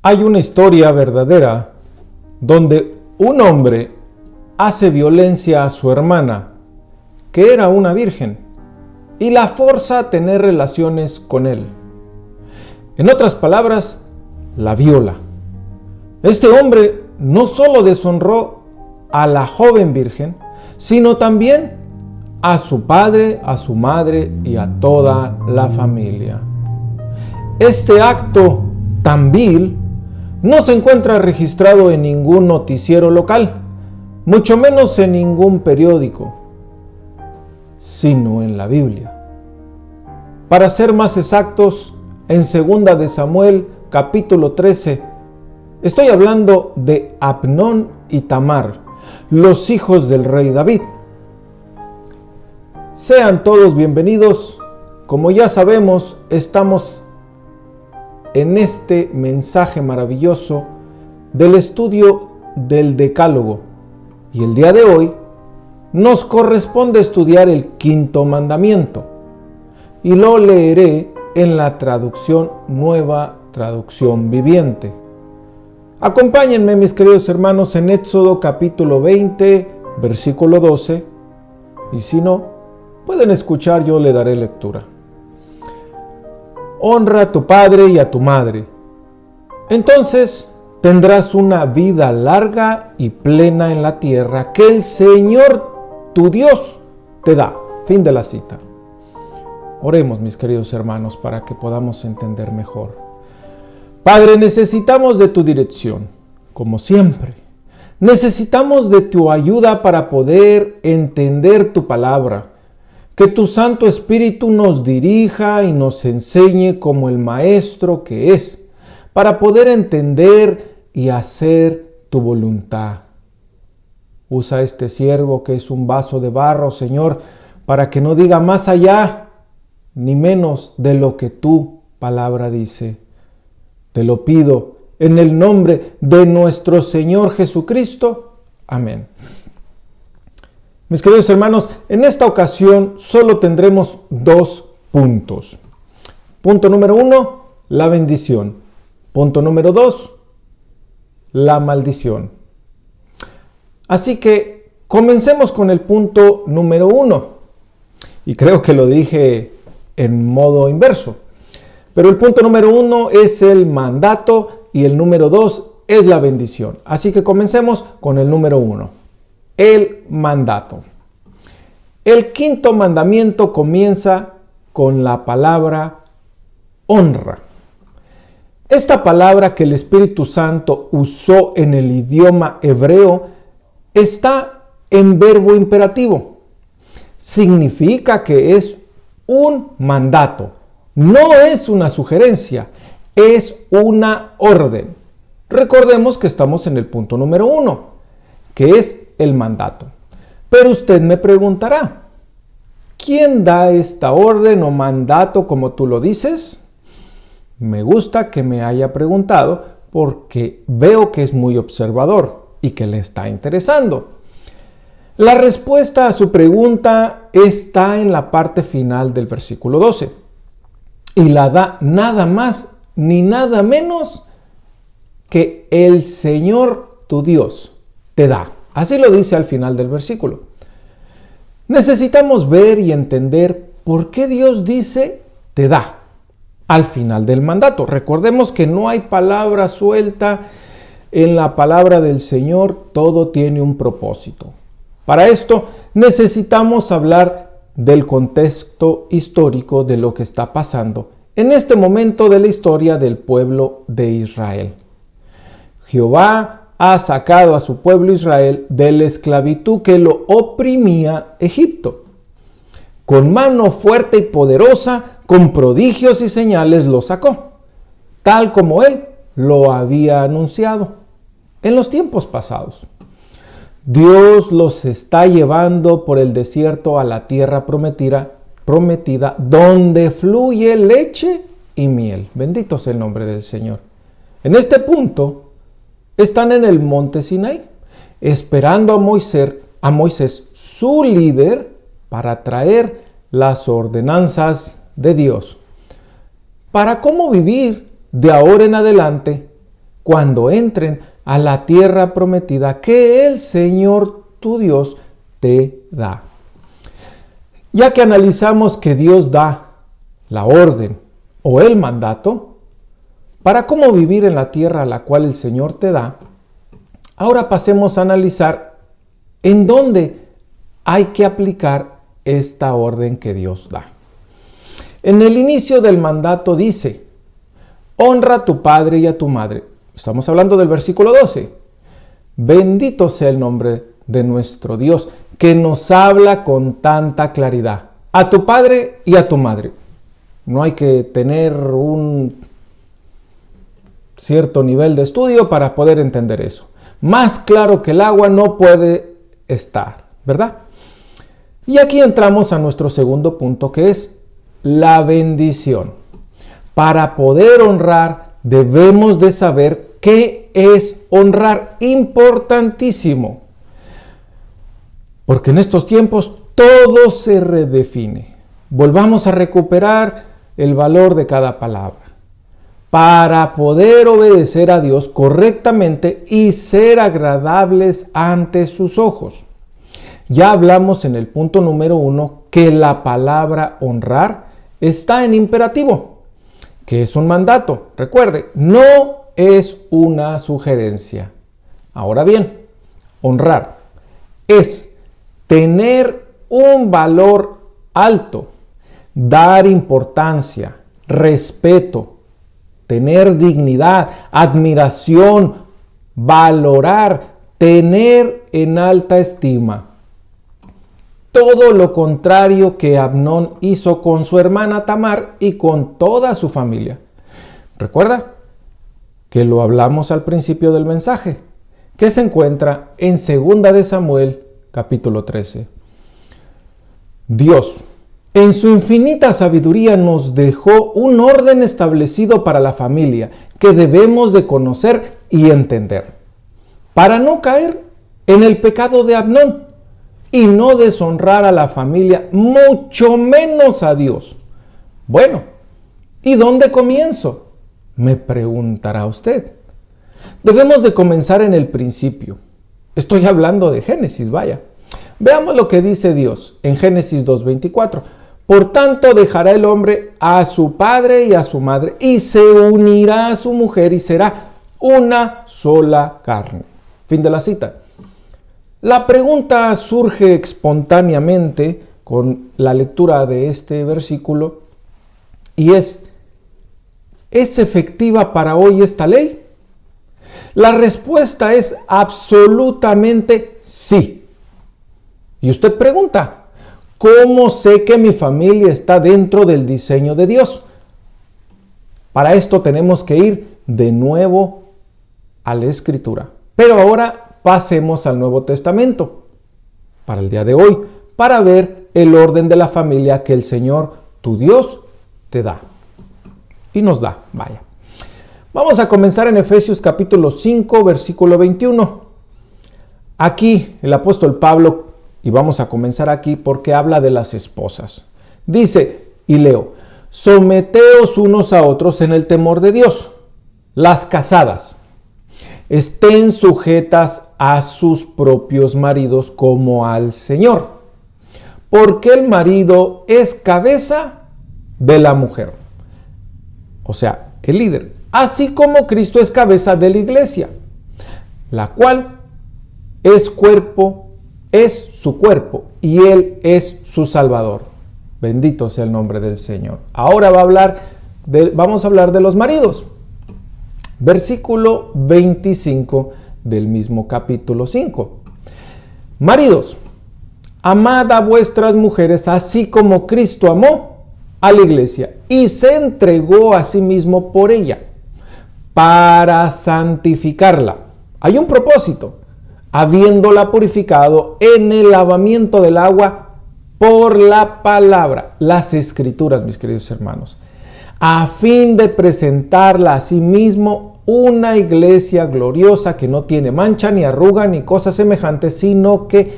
Hay una historia verdadera donde un hombre hace violencia a su hermana, que era una virgen, y la forza a tener relaciones con él. En otras palabras, la viola. Este hombre no solo deshonró a la joven virgen, sino también a su padre, a su madre y a toda la familia. Este acto tan vil no se encuentra registrado en ningún noticiero local, mucho menos en ningún periódico, sino en la Biblia. Para ser más exactos, en 2 de Samuel, capítulo 13, estoy hablando de Amnón y Tamar, los hijos del rey David. Sean todos bienvenidos. Como ya sabemos, estamos en este mensaje maravilloso del estudio del Decálogo. Y el día de hoy nos corresponde estudiar el 5º mandamiento. Y lo leeré en la traducción Nueva Traducción Viviente. Acompáñenme, mis queridos hermanos, en Éxodo capítulo 20, versículo 12. Y si no, pueden escuchar, yo le daré lectura. Honra a tu padre y a tu madre. Entonces tendrás una vida larga y plena en la tierra que el Señor tu Dios te da. Fin de la cita. Oremos, mis queridos hermanos, para que podamos entender mejor. Padre, necesitamos de tu dirección, como siempre. Necesitamos de tu ayuda para poder entender tu palabra. Que tu Santo Espíritu nos dirija y nos enseñe como el Maestro que es, para poder entender y hacer tu voluntad. Usa este siervo que es un vaso de barro, Señor, para que no diga más allá ni menos de lo que tu palabra dice. Te lo pido en el nombre de nuestro Señor Jesucristo. Amén. Mis queridos hermanos, en esta ocasión solo tendremos 2 puntos. Punto número 1, la bendición. Punto número 2, la maldición. Así que comencemos con el punto número 1. Y creo que lo dije en modo inverso. Pero el punto número 1 es el mandato y el número 2 es la bendición. Así que comencemos con el número 1. El mandato. El 5º mandamiento comienza con la palabra honra. Esta palabra que el Espíritu Santo usó en el idioma hebreo está en verbo imperativo. Significa que es un mandato. No es una sugerencia, es una orden. Recordemos que estamos en el punto número 1, que es el mandato. Pero usted me preguntará, ¿quién da esta orden o mandato como tú lo dices? Me gusta que me haya preguntado porque veo que es muy observador y que le está interesando. La respuesta a su pregunta está en la parte final del versículo 12 y la da nada más ni nada menos que el Señor tu Dios te da. Así lo dice al final del versículo. Necesitamos ver y entender por qué Dios dice te da al final del mandato. Recordemos que no hay palabra suelta en la palabra del Señor, todo tiene un propósito. Para esto necesitamos hablar del contexto histórico de lo que está pasando en este momento de la historia del pueblo de Israel. Jehová ha sacado a su pueblo Israel de la esclavitud que lo oprimía Egipto. Con mano fuerte y poderosa, con prodigios y señales lo sacó, tal como él lo había anunciado en los tiempos pasados. Dios los está llevando por el desierto a la tierra prometida, donde fluye leche y miel. Bendito sea el nombre del Señor. En este punto, están en el monte Sinaí, esperando a Moisés, su líder, para traer las ordenanzas de Dios. Para cómo vivir de ahora en adelante cuando entren a la tierra prometida que el Señor tu Dios te da. Ya que analizamos que Dios da la orden o el mandato para cómo vivir en la tierra a la cual el Señor te da, ahora pasemos a analizar en dónde hay que aplicar esta orden que Dios da. En el inicio del mandato dice: honra a tu padre y a tu madre. Estamos hablando del versículo 12. Bendito sea el nombre de nuestro Dios, que nos habla con tanta claridad. A tu padre y a tu madre. No hay que tener un cierto nivel de estudio para poder entender eso. Más claro que el agua no puede estar, ¿verdad? Y aquí entramos a nuestro segundo punto, que es la bendición. Para poder honrar, debemos de saber qué es honrar. Importantísimo. Porque en estos tiempos todo se redefine. Volvamos a recuperar el valor de cada palabra. Para poder obedecer a Dios correctamente y ser agradables ante sus ojos. Ya hablamos en el punto número 1 que la palabra honrar está en imperativo, que es un mandato. Recuerde, no es una sugerencia. Ahora bien, honrar es tener un valor alto, dar importancia, respeto, tener dignidad, admiración, valorar, tener en alta estima. Todo lo contrario que Amnón hizo con su hermana Tamar y con toda su familia. ¿Recuerda? Que lo hablamos al principio del mensaje, que se encuentra en 2 de Samuel, capítulo 13. Dios, en su infinita sabiduría, nos dejó un orden establecido para la familia que debemos de conocer y entender, para no caer en el pecado de Amnón y no deshonrar a la familia, mucho menos a Dios. Bueno, ¿y dónde comienzo?, me preguntará usted. Debemos de comenzar en el principio. Estoy hablando de Génesis, vaya. Veamos lo que dice Dios en Génesis 2:24. Por tanto, dejará el hombre a su padre y a su madre, y se unirá a su mujer, y será una sola carne. Fin de la cita. La pregunta surge espontáneamente con la lectura de este versículo, y ¿es efectiva para hoy esta ley? La respuesta es absolutamente sí. Y usted pregunta: ¿cómo sé que mi familia está dentro del diseño de Dios? Para esto tenemos que ir de nuevo a la Escritura. Pero ahora pasemos al Nuevo Testamento para el día de hoy, para ver el orden de la familia que el Señor, tu Dios, te da. Y nos da, vaya. Vamos a comenzar en Efesios capítulo 5, versículo 21. Aquí el apóstol Pablo, y vamos a comenzar aquí porque habla de las esposas. Dice, y leo: someteos unos a otros en el temor de Dios. Las casadas estén sujetas a sus propios maridos como al Señor, porque el marido es cabeza de la mujer, o sea, el líder, así como Cristo es cabeza de la iglesia, la cual es su cuerpo, y Él es su Salvador. Bendito sea el nombre del Señor. Ahora vamos a hablar de los maridos. Versículo 25 del mismo capítulo 5. Maridos, amad a vuestras mujeres así como Cristo amó a la iglesia y se entregó a sí mismo por ella, para santificarla. Hay un propósito: habiéndola purificado en el lavamiento del agua por la palabra, las Escrituras, mis queridos hermanos, a fin de presentarla a sí mismo una iglesia gloriosa que no tiene mancha, ni arruga, ni cosas semejantes, sino que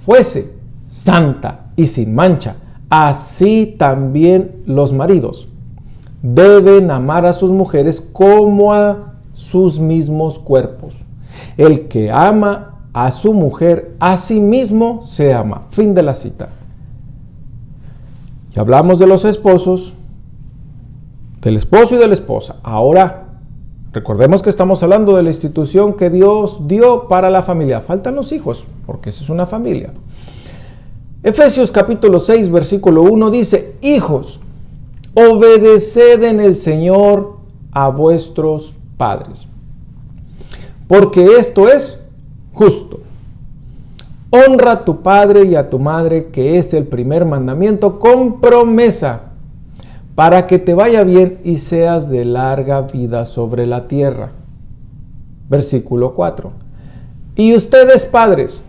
fuese santa y sin mancha. Así también los maridos deben amar a sus mujeres como a sus mismos cuerpos. El que ama a su mujer, a sí mismo se ama. Fin de la cita. Ya hablamos de los esposos, del esposo y de la esposa. Ahora, recordemos que estamos hablando de la institución que Dios dio para la familia. Faltan los hijos, porque esa es una familia. Efesios capítulo 6, versículo 1 dice: hijos, obedeced en el Señor a vuestros padres, porque esto es justo. Honra a tu padre y a tu madre, que es el primer mandamiento, con promesa, para que te vaya bien y seas de larga vida sobre la tierra. Versículo 4. Y ustedes, padres,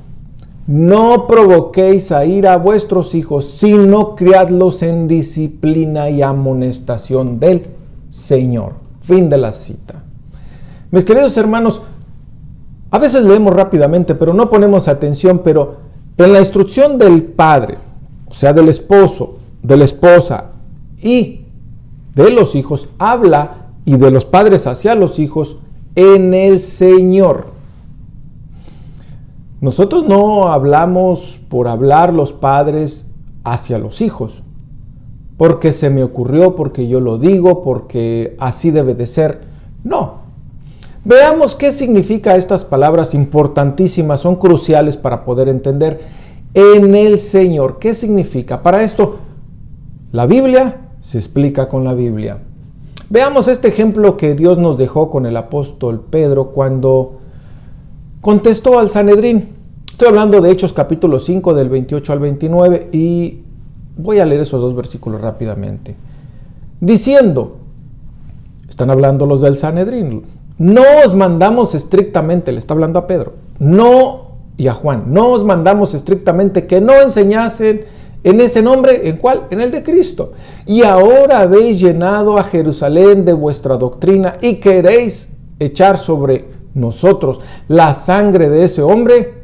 no provoquéis a ira a vuestros hijos, sino criadlos en disciplina y amonestación del Señor. Fin de la cita. Mis queridos hermanos, a veces leemos rápidamente, pero no ponemos atención, pero en la instrucción del padre, o sea, del esposo, de la esposa y de los hijos, habla, y de los padres hacia los hijos, en el Señor. Nosotros no hablamos por hablar los padres hacia los hijos, porque se me ocurrió, porque yo lo digo, porque así debe de ser. No. Veamos qué significa estas palabras importantísimas, son cruciales para poder entender. En el Señor, ¿qué significa? Para esto, la Biblia se explica con la Biblia. Veamos este ejemplo que Dios nos dejó con el apóstol Pedro cuando contestó al Sanedrín. Estoy hablando de Hechos capítulo 5 del 28 al 29 y voy a leer esos dos versículos rápidamente. Diciendo, están hablando los del Sanedrín, no os mandamos estrictamente, le está hablando a Pedro, y a Juan, no os mandamos estrictamente que no enseñasen en ese nombre, ¿en cuál? En el de Cristo. Y ahora habéis llenado a Jerusalén de vuestra doctrina y queréis echar sobre nosotros la sangre de ese hombre.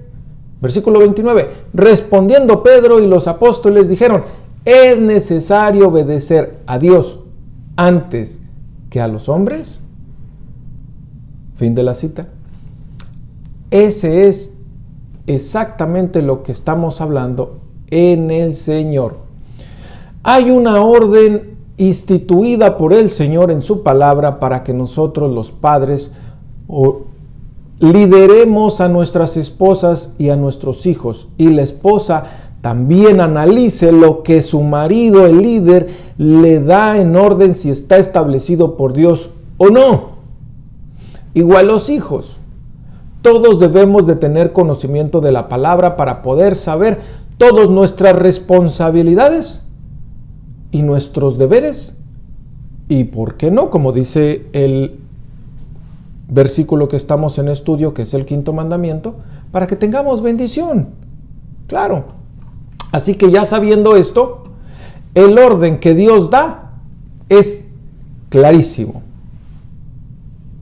Versículo 29. Respondiendo Pedro y los apóstoles dijeron: ¿es necesario obedecer a Dios antes que a los hombres? Fin de la cita. Ese es exactamente lo que estamos hablando en el Señor. Hay una orden instituida por el Señor en su palabra para que nosotros los padres lideremos a nuestras esposas y a nuestros hijos, y la esposa también analice lo que su marido, el líder, le da en orden, si está establecido por Dios o no. Igual los hijos. Todos debemos de tener conocimiento de la palabra para poder saber todas nuestras responsabilidades y nuestros deberes. Y por qué no, como dice el versículo que estamos en estudio, que es el 5º mandamiento, para que tengamos bendición. Claro. Así que ya sabiendo esto, el orden que Dios da es clarísimo.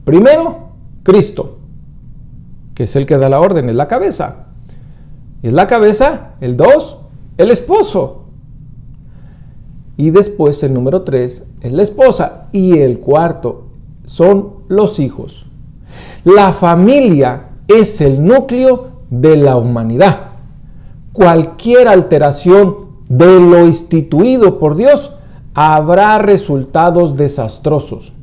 Primero, Cristo, que es el que da la orden, es la cabeza. Es la cabeza, el 2, el esposo. Y después el número 3 es la esposa. Y el 4 son los hijos. La familia es el núcleo de la humanidad. Cualquier alteración de lo instituido por Dios habrá resultados desastrosos.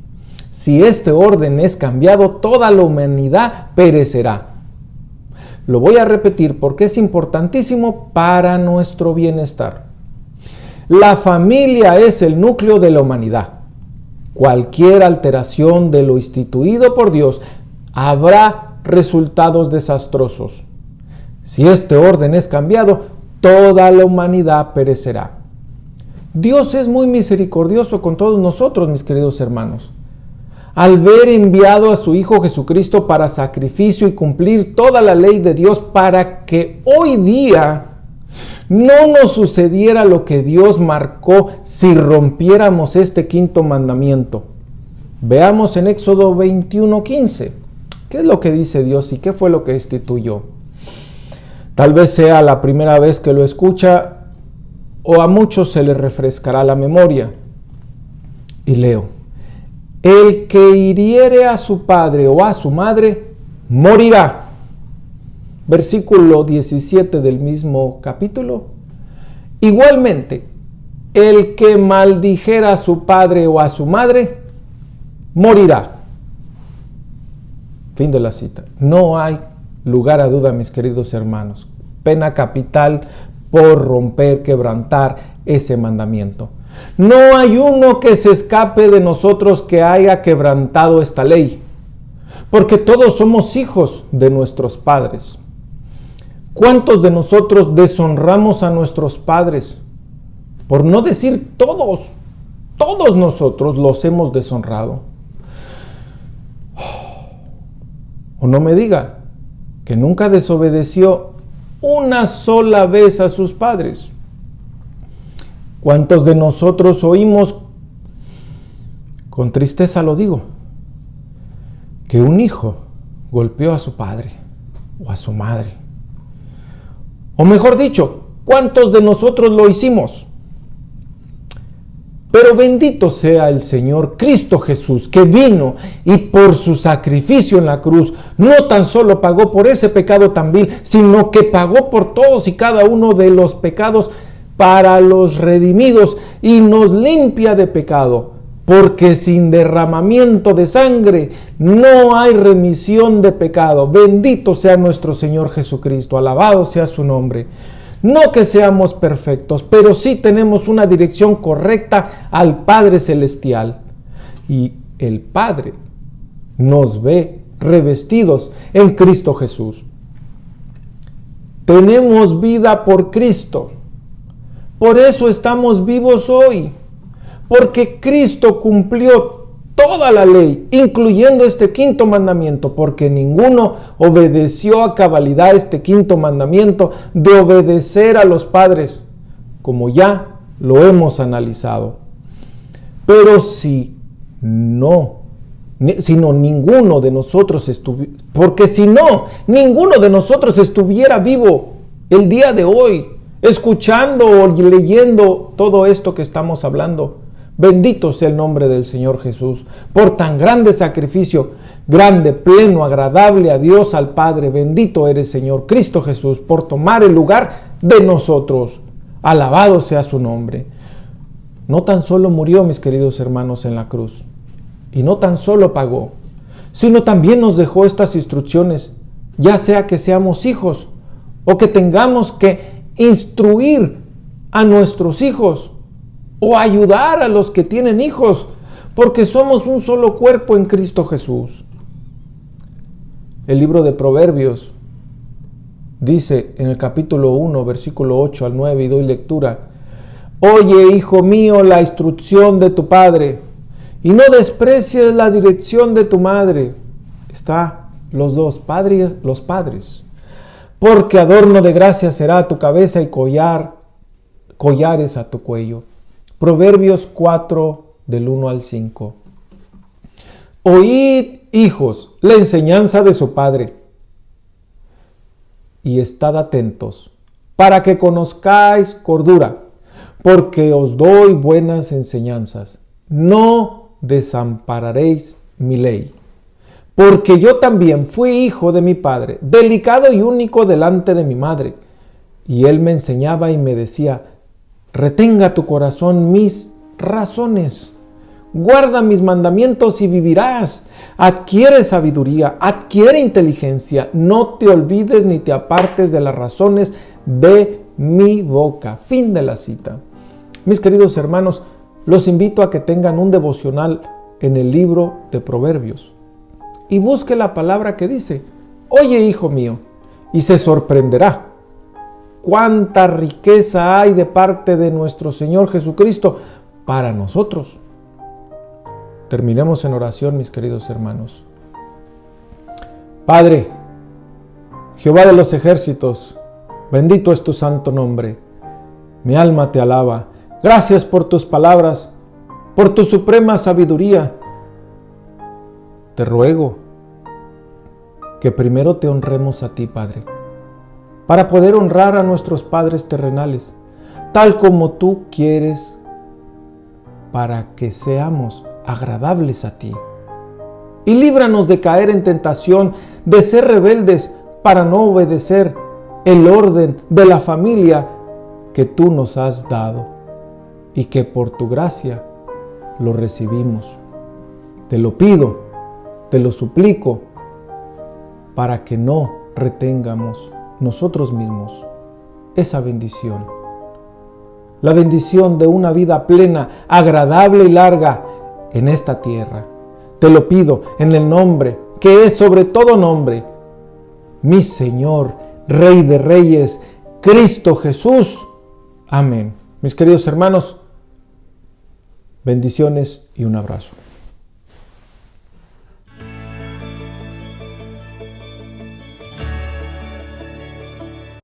Si este orden es cambiado, toda la humanidad perecerá. Lo voy a repetir porque es importantísimo para nuestro bienestar. La familia es el núcleo de la humanidad. Cualquier alteración de lo instituido por Dios habrá resultados desastrosos. Si este orden es cambiado, toda la humanidad perecerá. Dios es muy misericordioso con todos nosotros, mis queridos hermanos. Al ver enviado a su Hijo Jesucristo para sacrificio y cumplir toda la ley de Dios para que hoy día no nos sucediera lo que Dios marcó si rompiéramos este 5º mandamiento. Veamos en Éxodo 21:15. ¿Qué es lo que dice Dios y qué fue lo que instituyó? Tal vez sea la primera vez que lo escucha o a muchos se les refrescará la memoria. Y leo: El que hiriere a su padre o a su madre, morirá. Versículo 17 del mismo capítulo. Igualmente, el que maldijera a su padre o a su madre, morirá. Fin de la cita. No hay lugar a duda, mis queridos hermanos. Pena capital por romper, quebrantar ese mandamiento. No hay uno que se escape de nosotros que haya quebrantado esta ley, porque todos somos hijos de nuestros padres. ¿Cuántos de nosotros deshonramos a nuestros padres? Por no decir todos nosotros los hemos deshonrado. O no me diga que nunca desobedeció una sola vez a sus padres. ¿Cuántos de nosotros oímos, con tristeza lo digo, que un hijo golpeó a su padre o a su madre? O mejor dicho, ¿cuántos de nosotros lo hicimos? Pero bendito sea el Señor Cristo Jesús, que vino y por su sacrificio en la cruz no tan solo pagó por ese pecado tan vil, sino que pagó por todos y cada uno de los pecados para los redimidos y nos limpia de pecado, porque sin derramamiento de sangre no hay remisión de pecado. Bendito sea nuestro Señor Jesucristo, alabado sea su nombre. No que seamos perfectos, pero sí tenemos una dirección correcta al Padre Celestial. Y el Padre nos ve revestidos en Cristo Jesús. Tenemos vida por Cristo. Por eso estamos vivos hoy. Porque Cristo cumplió toda la ley, incluyendo este quinto mandamiento, porque ninguno obedeció a cabalidad este quinto mandamiento de obedecer a los padres, como ya lo hemos analizado. Pero ninguno de nosotros estuviera vivo el día de hoy, escuchando o leyendo todo esto que estamos hablando. Bendito sea el nombre del Señor Jesús, por tan grande sacrificio, grande, pleno, agradable a Dios, al Padre. Bendito eres, Señor Cristo Jesús, por tomar el lugar de nosotros. Alabado sea su nombre. No tan solo murió, mis queridos hermanos, en la cruz, y no tan solo pagó, sino también nos dejó estas instrucciones, ya sea que seamos hijos o que tengamos que instruir a nuestros hijos, o ayudar a los que tienen hijos, porque somos un solo cuerpo en Cristo Jesús. El libro de Proverbios dice en el capítulo 1, versículo 8 al 9, y doy lectura: Oye, hijo mío, la instrucción de tu padre, y no desprecies la dirección de tu madre. Está los dos, los padres. Porque adorno de gracia será tu cabeza y collares a tu cuello. Proverbios 4, del 1 al 5. Oíd, hijos, la enseñanza de su padre, y estad atentos, para que conozcáis cordura, porque os doy buenas enseñanzas. No desampararéis mi ley. Porque yo también fui hijo de mi padre, delicado y único delante de mi madre. Y él me enseñaba y me decía: retenga tu corazón mis razones, guarda mis mandamientos y vivirás. Adquiere sabiduría, adquiere inteligencia, no te olvides ni te apartes de las razones de mi boca. Fin de la cita. Mis queridos hermanos, los invito a que tengan un devocional en el libro de Proverbios y busque la palabra que dice: oye, hijo mío, y se sorprenderá cuánta riqueza hay de parte de nuestro Señor Jesucristo para nosotros. Terminemos en oración, mis queridos hermanos. Padre, Jehová de los ejércitos, bendito es tu santo nombre. Mi alma te alaba. Gracias por tus palabras, por tu suprema sabiduría. Te ruego que primero te honremos a ti, Padre, para poder honrar a nuestros padres terrenales, tal como tú quieres, para que seamos agradables a ti. Y líbranos de caer en tentación, de ser rebeldes para no obedecer el orden de la familia que tú nos has dado y que por tu gracia lo recibimos. Te lo pido, te lo suplico, para que no retengamos nosotros mismos esa bendición. La bendición de una vida plena, agradable y larga en esta tierra. Te lo pido en el nombre que es sobre todo nombre, mi Señor, Rey de Reyes, Cristo Jesús. Amén. Mis queridos hermanos, bendiciones y un abrazo.